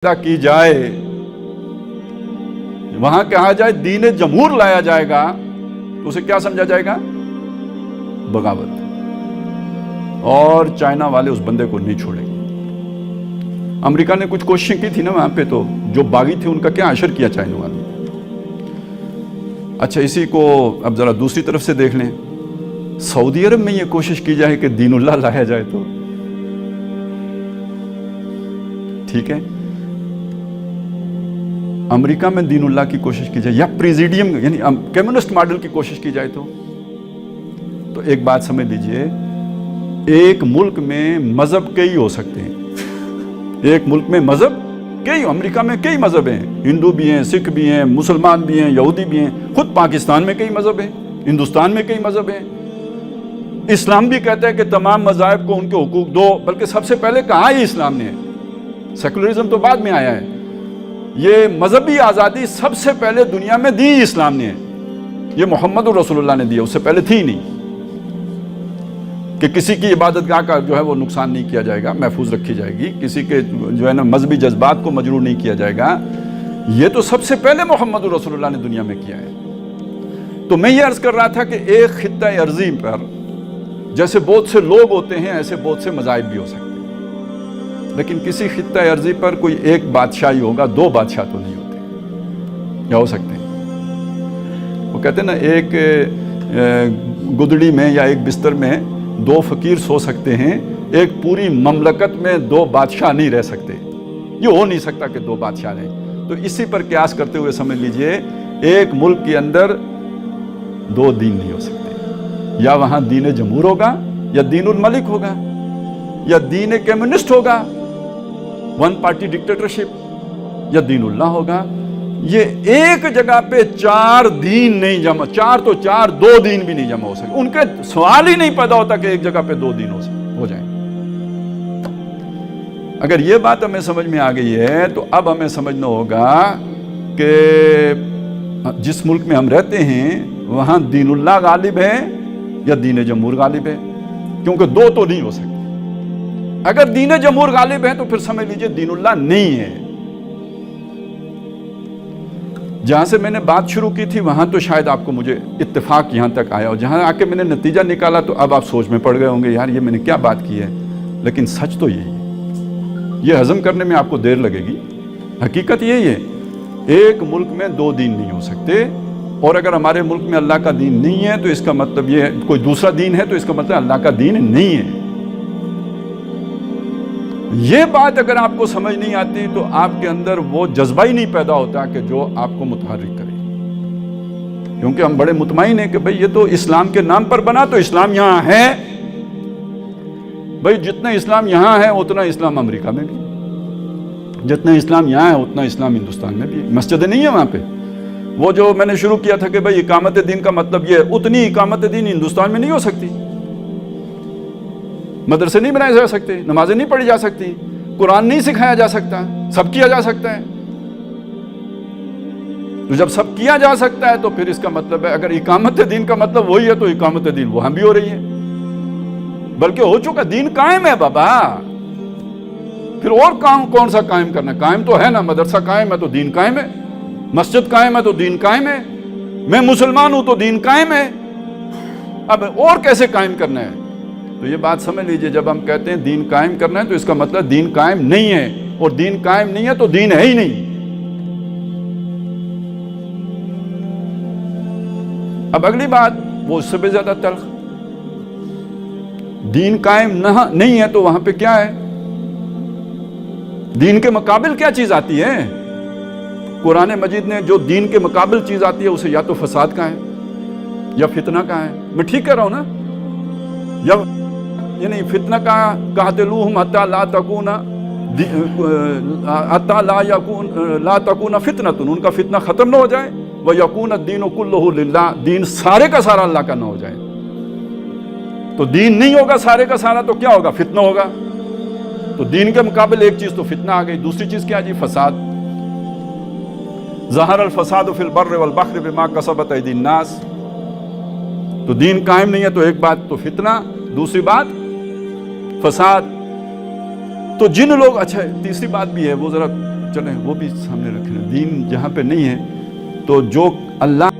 की जाए, वहां कहा जाए दीन जमहूर लाया जाएगा तो उसे क्या समझा जाएगा? बगावत। और चाइना वाले उस बंदे को नहीं छोड़ेंगे। अमेरिका ने कुछ कोशिशें की थी ना वहां पे, तो जो बागी थे उनका क्या असर किया चाइना वालों ने। अच्छा, इसी को अब जरा दूसरी तरफ से देख लें। सऊदी अरब में ये कोशिश की जाए कि दीनुल्लाह लाया जाए तो ठीक है, अमेरिका में दीनुल्लाह की कोशिश की जाए या प्रेसिडियम यानी कम्युनिस्ट मॉडल की कोशिश की जाए तो एक बात समझ लीजिए, एक मुल्क में मजहब कई हो सकते हैं। एक मुल्क में मजहब कई, अमेरिका में कई मजहब हैं, हिंदू भी हैं, सिख भी हैं, मुसलमान भी हैं, यहूदी भी हैं। खुद पाकिस्तान में कई मजहब हैं, हिंदुस्तान में कई मजहब हैं। इस्लाम भी कहता है कि तमाम मज़ाहिब को उनके हुकूक दो, बल्कि सबसे पहले कहा है इस्लाम ने, सेकुलरिज्म तो बाद में आया है। ये मजहबी आज़ादी सबसे पहले दुनिया में दी इस्लाम ने, ये मोहम्मद रसूलुल्लाह ने दिया, उससे पहले थी नहीं। कि किसी की इबादतगाह का जो है वो नुकसान नहीं किया जाएगा, महफूज रखी जाएगी, किसी के जो है ना मजहबी जज्बात को मजरूर नहीं किया जाएगा। ये तो सबसे पहले मोहम्मद रसूलुल्लाह ने दुनिया में किया है। तो मैं ये अर्ज कर रहा था कि एक खित्ता अर्ज़ी पर जैसे बहुत से लोग होते हैं, ऐसे बहुत से मज़ाहिब भी हो सकते हैं, लेकिन किसी खित्ता अर्ज़ी पर कोई एक बादशाही होगा, दो बादशाह तो नहीं होते। या हो सकते हैं? वो कहते हैं ना, एक गुदड़ी में या एक बिस्तर में दो फकीर सो सकते हैं, एक पूरी ममलकत में दो बादशाह नहीं रह सकते। ये हो नहीं सकता कि दो बादशाह रहें। तो इसी पर क्यास करते हुए समझ लीजिए, एक मुल्क के अंदर दो दीन नहीं हो सकते। या वहां दीन जमहूर होगा, या दीनुल मलिक होगा, या दीन कम्युनिस्ट होगा, वन पार्टी डिक्टेटरशिप, या दीनुल्लाह होगा। ये एक जगह पे चार दीन नहीं जमा, चार तो चार, दो दीन भी नहीं जमा हो सकते। उनके सवाल ही नहीं पैदा होता कि एक जगह पे दो दीन हो जाए। अगर ये बात हमें समझ में आ गई है तो अब हमें समझना होगा कि जिस मुल्क में हम रहते हैं वहां दीनुल्लाह गालिब है या दीन जमहूर गालिब है, क्योंकि दो तो नहीं हो सकते। अगर दीन जमहूर गालिब है तो फिर समझ लीजिए दीनुल्लाह नहीं है। जहां से मैंने बात शुरू की थी वहां तो शायद आपको मुझे इत्तेफाक यहां तक आया, और जहां आके मैंने नतीजा निकाला तो अब आप सोच में पड़ गए होंगे, यार ये मैंने क्या बात की है। लेकिन सच तो यही है, ये हजम करने में आपको देर लगेगी। हकीकत यही है, एक मुल्क में दो दीन नहीं हो सकते। और अगर हमारे मुल्क में अल्लाह का दीन नहीं है तो इसका मतलब ये, कोई दूसरा दीन है तो इसका मतलब अल्लाह का दीन नहीं है। ये बात अगर आपको समझ नहीं आती तो आपके अंदर वो जज्बा ही नहीं पैदा होता कि जो आपको मुतहर्रिक करे। क्योंकि हम बड़े मुतमईन हैं कि भाई ये तो इस्लाम के नाम पर बना, तो इस्लाम यहां है। भाई जितना इस्लाम यहां है उतना इस्लाम अमेरिका में भी, जितना इस्लाम यहां है उतना इस्लाम हिंदुस्तान में भी। मस्जिद नहीं है वहां पे। वो जो मैंने शुरू किया था कि भाई इकामत दीन का मतलब ये, उतनी इकामत दीन हिंदुस्तान में नहीं हो सकती। मदरसे नहीं बनाए जा सकते, नमाजें नहीं पढ़ी जा सकती, कुरान नहीं सिखाया जा सकता, सब किया जा सकता है। तो जब सब किया जा सकता है तो फिर इसका मतलब है, अगर इकामत दीन का मतलब वही है तो इकामत दीन वहां भी हो रही है, बल्कि हो चुका। दीन कायम है बाबा, फिर और काम कौन सा कायम करना? कायम तो है ना, मदरसा कायम है तो दीन कायम है, मस्जिद कायम है तो दीन कायम है, मैं मुसलमान हूं तो दीन कायम है। अब और कैसे कायम करना है? तो ये बात समझ लीजिए, जब हम कहते हैं दीन कायम करना है तो इसका मतलब दीन कायम नहीं है, और दीन कायम नहीं है तो दीन है ही नहीं। अब अगली बात वो उससे भी ज्यादा तल्ख, दीन कायम नहीं है तो वहां पे क्या है? दीन के मुकाबिल क्या चीज आती है? कुरान मजीद ने जो दीन के मुकाबिल चीज आती है उसे या तो फसाद का है या फितना का है। मैं ठीक कह रहा हूं ना? या यानी फितना का कातिलूहुम हत्ता ला तकूना फितनतुन, उनका फितना खत्म ना हो जाए, व यकून दीन कुल्लुहु लिल्लाह, दीन सारे का सारा अल्लाह का ना हो जाए। तो दीन नहीं होगा सारे का सारा तो क्या होगा? फितना होगा। तो दीन के मुकाबले एक चीज तो फितना आ गई, दूसरी चीज क्या जी? फसाद। ज़हर अल फसाद फिल बर्र वल बहर बिमा कसबत अयदीन नास। तो दीन कायम नहीं है तो एक बात तो फितना, दूसरी बात फसाद। तो जिन लोग, अच्छा तीसरी बात भी है, वो जरा چلیں وہ بھی سامنے رکھیں. دین جہاں پہ نہیں ہے تو جو اللہ